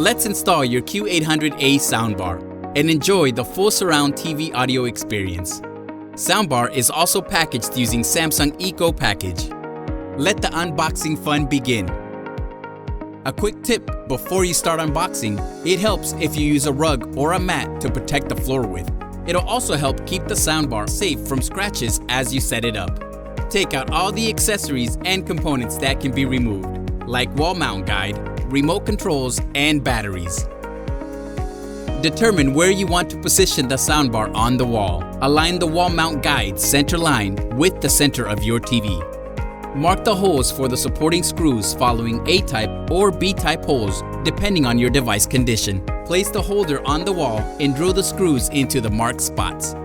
Let's install your Q800A soundbar and enjoy the full surround TV audio experience. Soundbar is also packaged using Samsung Eco Package. Let the unboxing fun begin. A quick tip before you start unboxing, it helps if you use a rug or a mat to protect the floor with. It'll also help keep the soundbar safe from scratches as you set it up. Take out all the accessories and components that can be removed, like wall mount guide, remote controls, and batteries. Determine where you want to position the soundbar on the wall. Align the wall mount guide center line with the center of your TV. Mark the holes for the supporting screws following A-type or B-type holes depending on your device condition. Place the holder on the wall and drill the screws into the marked spots.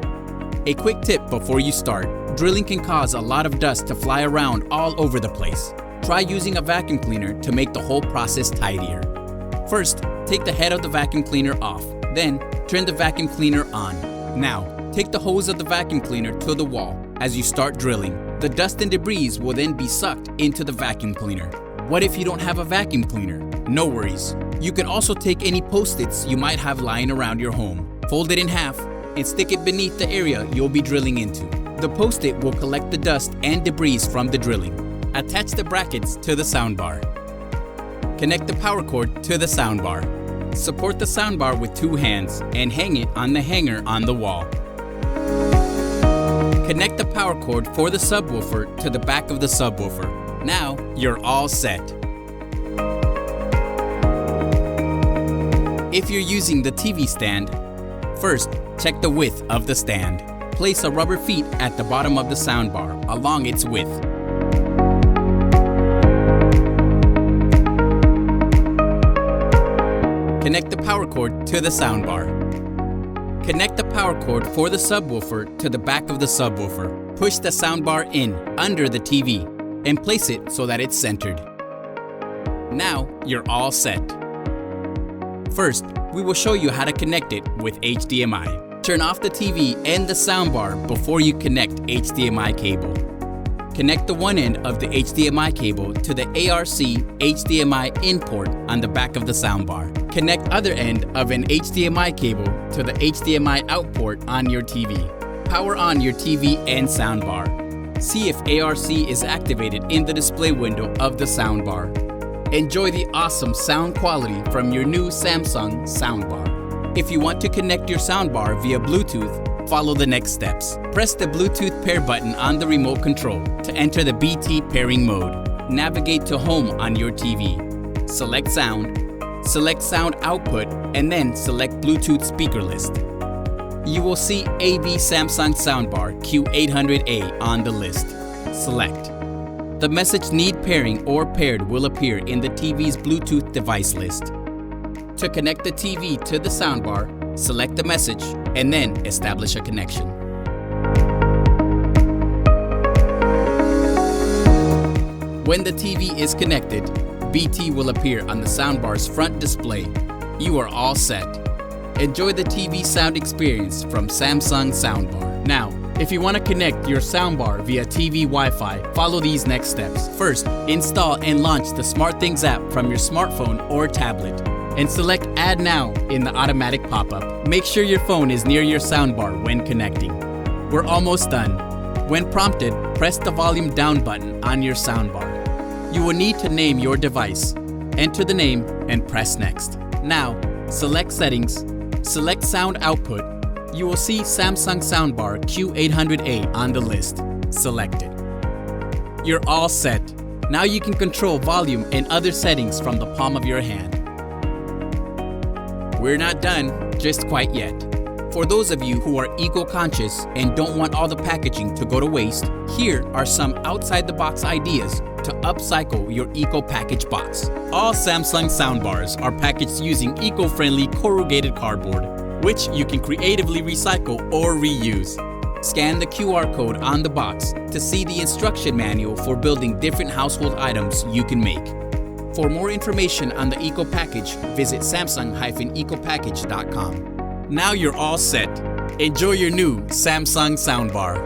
A quick tip before you start: drilling can cause a lot of dust to fly around all over the place. Try using a vacuum cleaner to make the whole process tidier. First, take the head of the vacuum cleaner off. Then, turn the vacuum cleaner on. Now, take the hose of the vacuum cleaner to the wall. As you start drilling, the dust and debris will then be sucked into the vacuum cleaner. What if you don't have a vacuum cleaner? No worries. You can also take any Post-its you might have lying around your home, fold it in half, and stick it beneath the area you'll be drilling into. The Post-it will collect the dust and debris from the drilling. Attach the brackets to the soundbar. Connect the power cord to the soundbar. Support the soundbar with 2 hands and hang it on the hanger on the wall. Connect the power cord for the subwoofer to the back of the subwoofer. Now, you're all set. If you're using the TV stand, first, check the width of the stand. Place a rubber feet at the bottom of the soundbar along its width. Connect the power cord to the soundbar. Connect the power cord for the subwoofer to the back of the subwoofer. Push the soundbar in under the TV and place it so that it's centered. Now you're all set. First, we will show you how to connect it with HDMI. Turn off the TV and the soundbar before you connect HDMI cable. Connect the one end of the HDMI cable to the ARC HDMI in port on the back of the soundbar. Connect other end of an HDMI cable to the HDMI out port on your TV. Power on your TV and soundbar. See if ARC is activated in the display window of the soundbar. Enjoy the awesome sound quality from your new Samsung soundbar. If you want to connect your soundbar via Bluetooth, follow the next steps. Press the Bluetooth pair button on the remote control to enter the BT pairing mode. Navigate to Home on your TV. Select Sound. Select Sound Output and then select Bluetooth speaker list. You will see AV Samsung Soundbar Q800A on the list. Select. The message Need Pairing or Paired will appear in the TV's Bluetooth device list. To connect the TV to the soundbar, select the message and then establish a connection. When the TV is connected, BT will appear on the soundbar's front display. You are all set. Enjoy the TV sound experience from Samsung Soundbar. Now, if you want to connect your soundbar via TV Wi-Fi, follow these next steps. First, install and launch the SmartThings app from your smartphone or tablet, and select Add Now in the automatic pop-up. Make sure your phone is near your soundbar when connecting. We're almost done. When prompted, press the volume down button on your soundbar. You will need to name your device. Enter the name and press Next. Now, select Settings, select Sound Output. You will see Samsung Soundbar Q800A on the list. Select it. You're all set. Now you can control volume and other settings from the palm of your hand. We're not done just quite yet. For those of you who are eco-conscious and don't want all the packaging to go to waste, here are some outside-the-box ideas to upcycle your eco-package box. All Samsung soundbars are packaged using eco-friendly corrugated cardboard, which you can creatively recycle or reuse. Scan the QR code on the box to see the instruction manual for building different household items you can make. For more information on the Eco Package, visit samsung-ecopackage.com. Now you're all set. Enjoy your new Samsung soundbar.